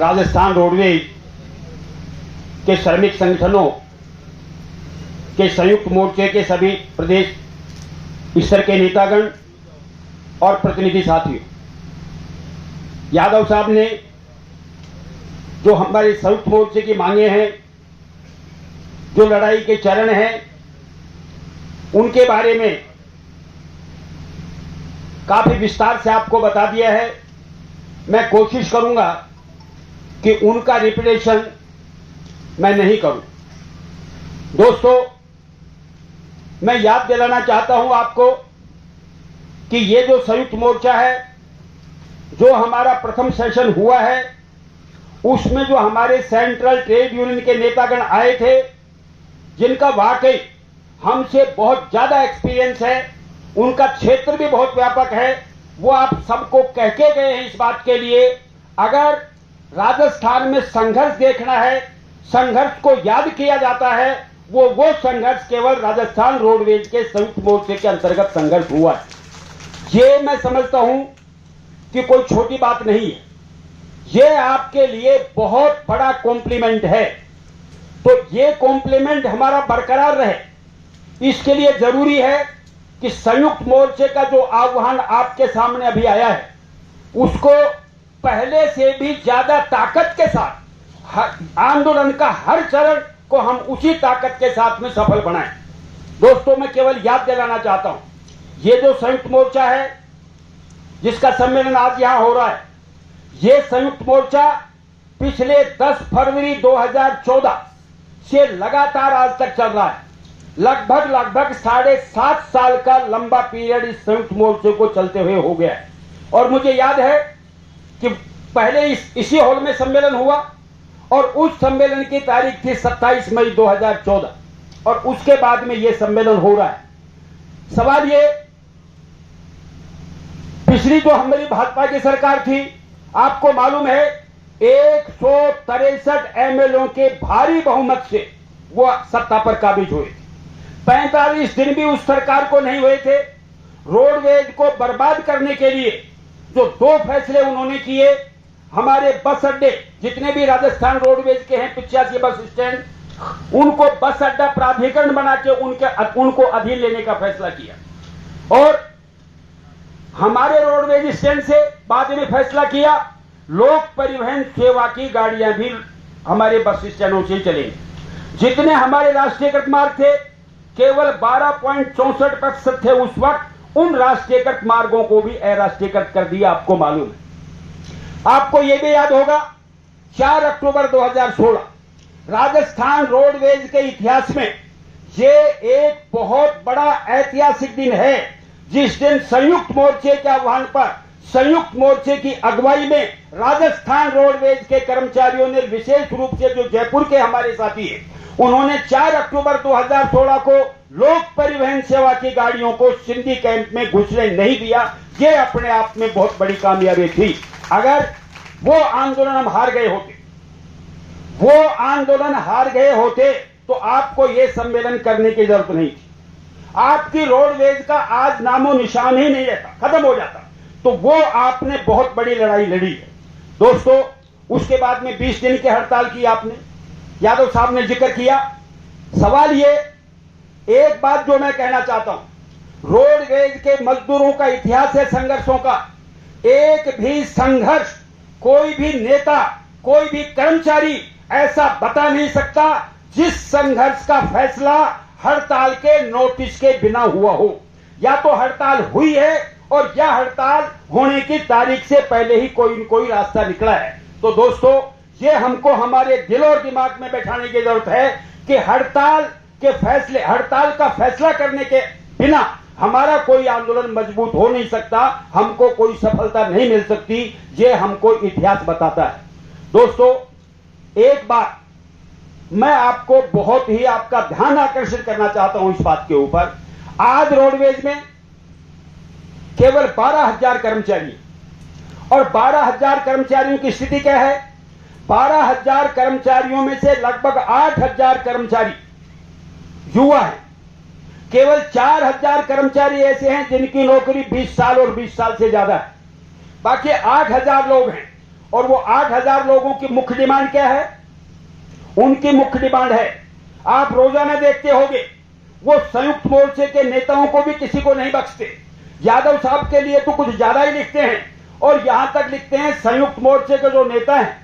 Rajasthan roadways के श्रमिक संगठनों के संयुक्त मोर्चे के सभी प्रदेश स्तर के नेतागण और प्रतिनिधि साथियों, यादव साहब ने जो हमारे संयुक्त मोर्चे की मांगे हैं, जो लड़ाई के चरण हैं, उनके बारे में काफी विस्तार से आपको बता दिया है। मैं कोशिश करूंगा कि उनका रिपीटेशन मैं नहीं करूं। दोस्तों, मैं याद दिलाना चाहता हूं आपको कि ये जो संयुक्त मोर्चा है, जो हमारा प्रथम सेशन हुआ है, उसमें जो हमारे सेंट्रल ट्रेड यूनियन के नेतागण आए थे, जिनका वाकई हमसे बहुत ज्यादा एक्सपीरियंस है, उनका क्षेत्र भी बहुत व्यापक है, वो आप सबको कह के गए हैं इस बात के लिए, अगर राजस्थान में संघर्ष देखना है, संघर्ष को याद किया जाता है, वो संघर्ष केवल राजस्थान रोडवेज के संयुक्त मोर्चे के अंतर्गत संघर्ष हुआ है। ये मैं समझता हूं कि कोई छोटी बात नहीं है, ये आपके लिए बहुत बड़ा कॉम्प्लीमेंट है। तो ये कॉम्प्लीमेंट हमारा बरकरार रहे, इसके लिए जरूरी है कि संयुक्त मोर्चे का जो आह्वान आपके सामने अभी आया है, उसको पहले से भी ज्यादा ताकत के साथ आंदोलन का हर चरण को हम उसी ताकत के साथ में सफल बनाएं। दोस्तों, मैं केवल याद दिलाना चाहता हूं, ये जो संयुक्त मोर्चा है, जिसका सम्मेलन आज यहां हो रहा है, ये संयुक्त मोर्चा पिछले 10 फरवरी 2014 से लगातार आज तक चल रहा है। लगभग 7.5 साल का लंबा पीरियड इस संयुक्त मोर्चे को चलते हुए हो गया है। और मुझे याद है कि पहले इसी हॉल में सम्मेलन हुआ और उस सम्मेलन की तारीख थी 27 मई 2014 और उसके बाद में यह सम्मेलन हो रहा है। सवाल ये, पिछली जो हमारी भाजपा की सरकार थी, आपको मालूम है 163 एमएलओ के भारी बहुमत से वो सत्ता पर काबिज हुए थे। 45 दिन भी उस सरकार को नहीं हुए थे। रोडवेज को बर्बाद करने के लिए जो 2 फैसले उन्होंने किए, हमारे बस अड्डे जितने भी राजस्थान रोडवेज के हैं, 85 बस स्टैंड, उनको बस अड्डा प्राधिकरण बना के उनको अधीन लेने का फैसला किया। और हमारे रोडवेज स्टैंड से बाद में फैसला किया लोक परिवहन सेवा की गाड़ियां भी हमारे बस स्टैंडों से चलेंगी। जितने हमारे राष्ट्रीयकृत मार्ग थे, केवल 12.64% थे उस वक्त, उन राष्ट्रीयकृत मार्गों को भी अराष्ट्रीयकृत कर दिया, आपको मालूम है। आपको यह भी याद होगा 4 अक्टूबर 2016 राजस्थान रोडवेज के इतिहास में ये एक बहुत बड़ा ऐतिहासिक दिन है, जिस दिन संयुक्त मोर्चे के आह्वान पर, संयुक्त मोर्चे की अगुवाई में राजस्थान रोडवेज के कर्मचारियों ने, विशेष रूप से जो जयपुर के हमारे साथी हैं, उन्होंने 4 अक्टूबर 2016 को लोक परिवहन सेवा की गाड़ियों को सिंधी कैंप में घुसने नहीं दिया। ये अपने आप में बहुत बड़ी कामयाबी थी। अगर वो आंदोलन हम हार गए होते, वो आंदोलन हार गए होते तो आपको ये सम्मेलन करने की जरूरत नहीं थी। आपकी रोडवेज का आज नामो निशान ही नहीं रहता, खत्म हो जाता। तो वो आपने बहुत बड़ी लड़ाई लड़ी है। दोस्तों, उसके बाद में 20 दिन की हड़ताल की आपने, यादव साहब ने जिक्र किया। सवाल ये, एक बात जो मैं कहना चाहता हूं, रोडवेज के मजदूरों का इतिहास है संघर्षों का। एक भी संघर्ष, कोई भी नेता, कोई भी कर्मचारी ऐसा बता नहीं सकता जिस संघर्ष का फैसला हड़ताल के नोटिस के बिना हुआ हो। या तो हड़ताल हुई है और या हड़ताल होने की तारीख से पहले ही कोई न कोई रास्ता निकला है। तो दोस्तों, ये हमको हमारे दिल और दिमाग में बैठाने की जरूरत है कि हड़ताल का फैसला करने के बिना हमारा कोई आंदोलन मजबूत हो नहीं सकता, हमको कोई सफलता नहीं मिल सकती। ये हमको इतिहास बताता है। दोस्तों, एक बात मैं आपको बहुत ही आपका ध्यान आकर्षित करना चाहता हूं इस बात के ऊपर। आज रोडवेज में केवल 12,000 कर्मचारी और 12,000 कर्मचारियों की स्थिति क्या है? 12,000 कर्मचारियों में से लगभग 8,000 कर्मचारी युवा हैं। केवल 4,000 कर्मचारी ऐसे हैं जिनकी नौकरी 20 साल और 20 साल से ज्यादा है। बाकी 8,000 लोग हैं और वो 8,000 लोगों की मुख्य डिमांड क्या है? उनकी मुख्य डिमांड है, आप रोजाना देखते होंगे, वो संयुक्त मोर्चे के नेताओं को भी किसी को नहीं बख्शते। यादव साहब के लिए तो कुछ ज्यादा ही लिखते हैं, और यहां तक लिखते हैं संयुक्त मोर्चे के जो नेता हैं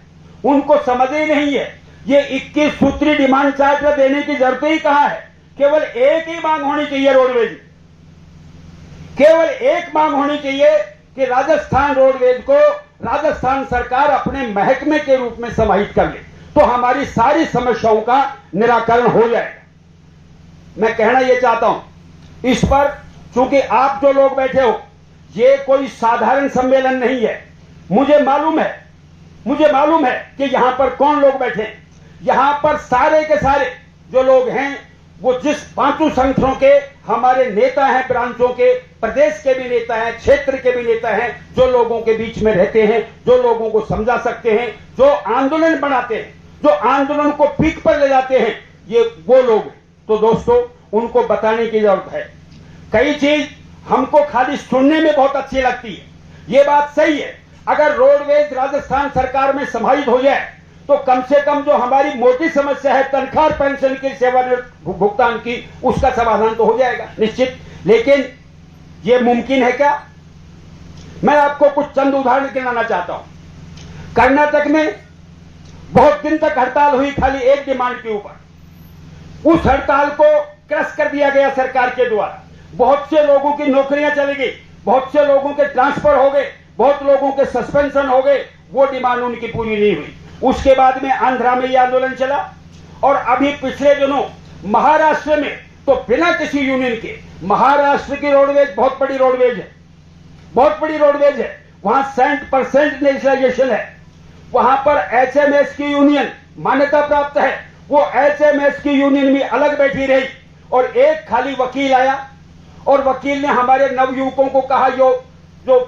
उनको समझ ही नहीं है ये 21 सूत्री डिमांड चार्टर देने की जरूरत ही कहां है। केवल एक ही मांग होनी चाहिए रोडवेज, केवल एक मांग होनी चाहिए कि राजस्थान रोडवेज को राजस्थान सरकार अपने महकमे के रूप में समाहित कर ले, तो हमारी सारी समस्याओं का निराकरण हो जाएगा। मैं कहना यह चाहता हूं, इस पर चूंकि आप जो लोग बैठे हो, ये कोई साधारण सम्मेलन नहीं है। मुझे मालूम है कि यहां पर कौन लोग बैठे हैं। यहां पर सारे के सारे जो लोग हैं वो जिस पांचों संगठनों के हमारे नेता हैं, ब्रांचों के, प्रदेश के भी नेता हैं, क्षेत्र के भी नेता हैं, जो लोगों के बीच में रहते हैं, जो लोगों को समझा सकते हैं, जो आंदोलन बनाते हैं, जो आंदोलन को पीठ पर ले जाते हैं, ये वो लोग हैं। तो दोस्तों, उनको बताने की जरूरत है। कई चीज हमको खाली सुनने में बहुत अच्छी लगती है, ये बात सही है। अगर रोडवेज राजस्थान सरकार में समाहित हो जाए तो कम से कम जो हमारी मोटी समस्या है तनख्वाह और पेंशन की सेवानिवृत्त भुगतान की, उसका समाधान तो हो जाएगा निश्चित। लेकिन यह मुमकिन है क्या? मैं आपको कुछ चंद उदाहरण गिनाना चाहता हूं। कर्नाटक में बहुत दिन तक हड़ताल हुई खाली एक डिमांड के ऊपर। उस हड़ताल को क्रश कर दिया गया सरकार के द्वारा। बहुत से लोगों की नौकरियां चली गई, बहुत से लोगों के ट्रांसफर हो गए, बहुत लोगों के सस्पेंशन हो गए, वो डिमांड उनकी पूरी नहीं हुई। उसके बाद में आंध्रा में यह आंदोलन चला, और अभी पिछले दिनों महाराष्ट्र में तो बिना किसी यूनियन के, महाराष्ट्र की रोडवेज बहुत बड़ी रोडवेज है, बहुत बड़ी रोडवेज है, वहां 100% नेशनलाइजेशन है। वहां पर एचएमएस की यूनियन मान्यता प्राप्त है, वो एचएमएस की यूनियन भी अलग बैठी रही, और एक खाली वकील आया, और वकील ने हमारे नवयुवकों को कहा, जो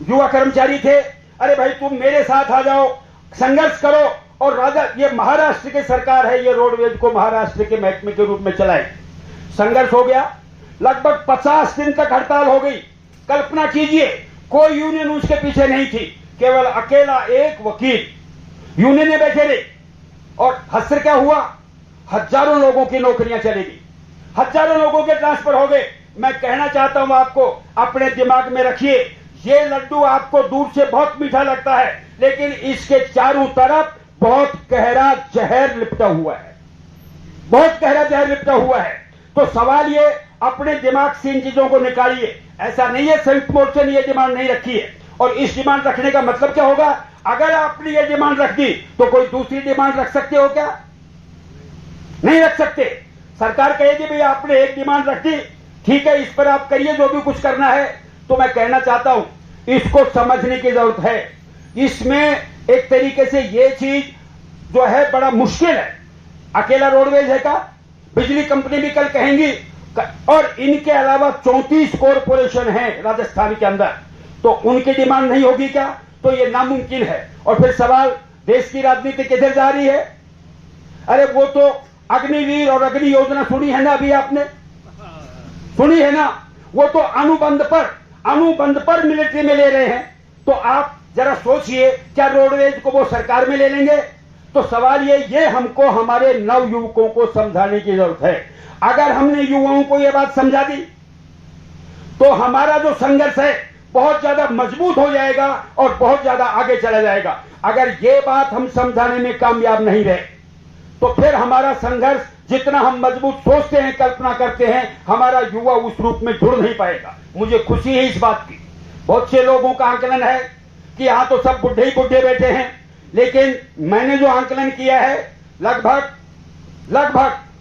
युवा कर्मचारी थे, अरे भाई तुम मेरे साथ आ जाओ, संघर्ष करो, और राजा ये महाराष्ट्र की सरकार है, ये रोडवेज को महाराष्ट्र के महकमे के रूप में चलाए। संघर्ष हो गया, लगभग 50 दिन तक हड़ताल हो गई। कल्पना कीजिए, कोई यूनियन उसके पीछे नहीं थी, केवल अकेला एक वकील यूनियन में बैठे रहे, और हस्र क्या हुआ? हजारों लोगों की नौकरियां चली गई, हजारों लोगों के ट्रांसफर हो गए। मैं कहना चाहता हूं आपको, अपने दिमाग में रखिए, ये लड्डू आपको दूर से बहुत मीठा लगता है, लेकिन इसके चारों तरफ बहुत गहरा जहर लिपटा हुआ है, बहुत गहरा जहर लिपटा हुआ है। तो सवाल ये, अपने दिमाग से इन चीजों को निकालिए। ऐसा नहीं है संयुक्त मोर्चे ने ये डिमांड नहीं रखी है, और इस डिमांड रखने का मतलब क्या होगा? अगर आपने ये डिमांड रख दी तो कोई दूसरी डिमांड रख सकते हो क्या? नहीं रख सकते। सरकार कहेगी भाई आपने एक डिमांड रख दी, ठीक है, इस पर आप करिए जो भी कुछ करना है। तो मैं कहना चाहता हूं, इसको समझने की जरूरत है। इसमें एक तरीके से ये चीज जो है बड़ा मुश्किल है। अकेला रोडवेज है का? बिजली कंपनी भी कल कहेंगी, और इनके अलावा 34 कॉरपोरेशन हैं राजस्थान के अंदर, तो उनकी डिमांड नहीं होगी क्या? तो ये नामुमकिन है। और फिर सवाल, देश की राजनीति किधर जा रही है? अरे वो तो अग्निवीर और अग्नि योजना सुनी है ना, अभी आपने सुनी है ना? वो तो अनुबंध पर मिलिट्री में ले रहे हैं। तो आप जरा सोचिए, क्या रोडवेज को वो सरकार में ले लेंगे? तो सवाल ये हमको हमारे नव युवकों को समझाने की जरूरत है। अगर हमने युवाओं को यह बात समझा दी तो हमारा जो संघर्ष है बहुत ज्यादा मजबूत हो जाएगा और बहुत ज्यादा आगे चला जाएगा। अगर ये बात हम समझाने में कामयाब नहीं रहे तो फिर हमारा संघर्ष, जितना हम मजबूत सोचते हैं, कल्पना करते हैं, हमारा युवा उस रूप में जुड़ नहीं पाएगा। मुझे खुशी है इस बात की। बहुत से लोगों का आंकलन है कि यहां तो सब बुढ़े ही बुढ़े बैठे हैं, लेकिन मैंने जो आंकलन किया है, लगभग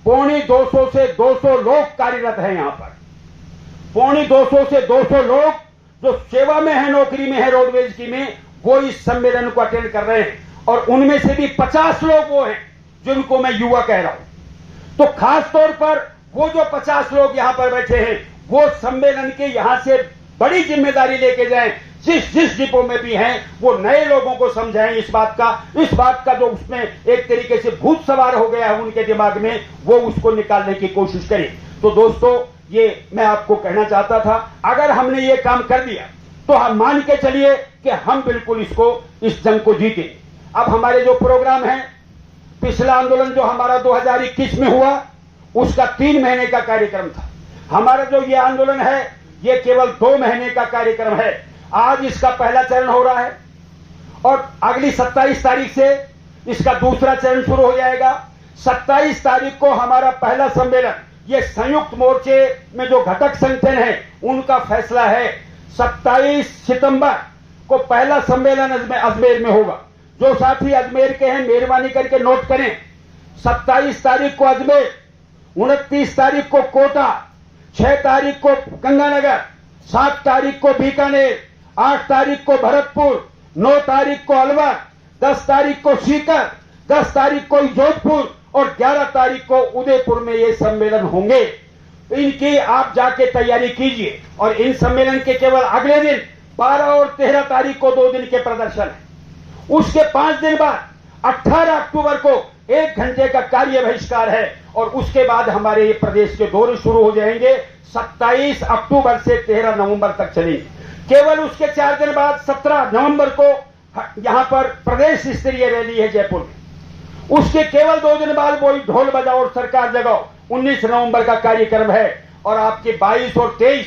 250 से 200 लोग कार्यरत हैं यहां पर। 250 से 200 लोग जो सेवा में है, नौकरी में है रोडवेज की में, वो इस सम्मेलन को अटेंड कर रहे हैं, और उनमें से भी 50 लोग वो हैं जिनको मैं युवा कह रहा हूं। तो खास तौर पर वो जो 50 लोग यहां पर बैठे हैं, वो सम्मेलन के यहां से बड़ी जिम्मेदारी लेके जाएं, जिस डिपो में भी हैं, वो नए लोगों को समझाएं इस बात का जो उसमें एक तरीके से भूत सवार हो गया है उनके दिमाग में, वो उसको निकालने की कोशिश करें। तो दोस्तों, ये मैं आपको कहना चाहता था। अगर हमने ये काम कर दिया तो हम मान के चलिए कि हम बिल्कुल इस जंग को जीते। अब हमारे जो प्रोग्राम है, पिछला आंदोलन जो हमारा 2021 में हुआ उसका 3 महीने का कार्यक्रम था। हमारा जो ये आंदोलन है ये केवल 2 महीने का कार्यक्रम है। आज इसका पहला चरण हो रहा है और अगली 27 तारीख से इसका दूसरा चरण शुरू हो जाएगा। 27 तारीख को हमारा पहला सम्मेलन, ये संयुक्त मोर्चे में जो घटक संगठन है उनका फैसला है। 27 सितंबर को पहला सम्मेलन अजमेर में होगा। जो साथी अजमेर के हैं मेहरबानी करके नोट करें। 27 तारीख को अजमेर, 29 तारीख को कोटा, 6 तारीख को गंगानगर, 7 तारीख को बीकानेर, 8 तारीख को भरतपुर, 9 तारीख को अलवर, 10 तारीख को सीकर, 10 तारीख को जोधपुर और 11 तारीख को उदयपुर में ये सम्मेलन होंगे। इनकी आप जाके तैयारी कीजिए। और इन सम्मेलन के केवल अगले दिन 12 और 13 तारीख को 2 दिन के प्रदर्शन है। उसके 5 दिन बाद 18 अक्टूबर को 1 घंटे का कार्य बहिष्कार है और उसके बाद हमारे ये प्रदेश के दौरे शुरू हो जाएंगे। 27 अक्टूबर से 13 नवंबर तक चलेंगे। केवल उसके 4 दिन बाद 17 नवंबर को यहां पर प्रदेश स्तरीय रैली है जयपुर में। उसके केवल 2 दिन बाद वही ढोल बजाओ और सरकार जगाओ 19 नवंबर का कार्यक्रम है। और आपके 22 और 23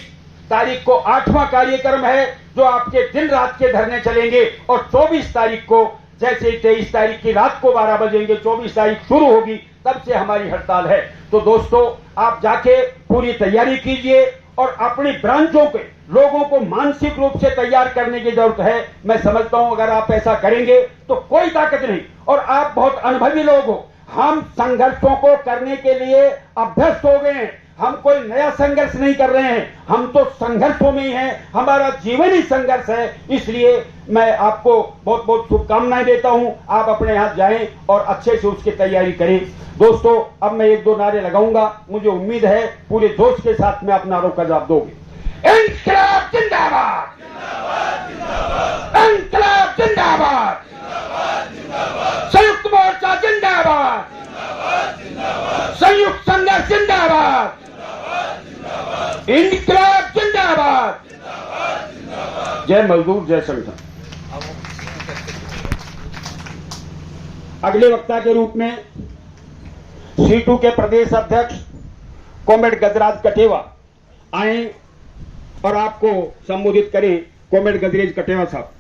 तारीख को 8वां कार्यक्रम है जो आपके दिन रात के धरने चलेंगे। और 24 तारीख को जैसे 23 तारीख की रात को 12 बजेंगे, 24 तारीख शुरू होगी, तब से हमारी हड़ताल है। तो दोस्तों आप जाके पूरी तैयारी कीजिए और अपनी ब्रांचों के लोगों को मानसिक रूप से तैयार करने की जरूरत है। मैं समझता हूं अगर आप ऐसा करेंगे तो कोई ताकत नहीं। और आप बहुत अनुभवी लोग हो। हम संघर्षों को करने के लिए अभ्यस्त हो गए हैं। हम कोई नया संघर्ष नहीं कर रहे हैं, हम तो संघर्षों में ही हैं। हमारा जीवन ही संघर्ष है। इसलिए मैं आपको बहुत बहुत शुभकामनाएं देता हूं। आप अपने हाथ जाएं और अच्छे से उसकी तैयारी करें। दोस्तों अब मैं 1-2 नारे लगाऊंगा। मुझे उम्मीद है पूरे जोश के साथ में आप नारों का जवाब दोगे। इंकलाब जिंदाबाद, इंकलाब जिंदाबाद, संयुक्त मोर्चा जिंदाबाद, संयुक्त संघर्ष जिंदाबाद, इंकलाब जिंदाबाद। जय मजदूर, जय संगठन। अगले वक्ता के रूप में C2 के प्रदेश अध्यक्ष कॉमरेड गजराज कटेवा आए और आपको संबोधित करें। कॉमरेड गजराज कटेवा साहब।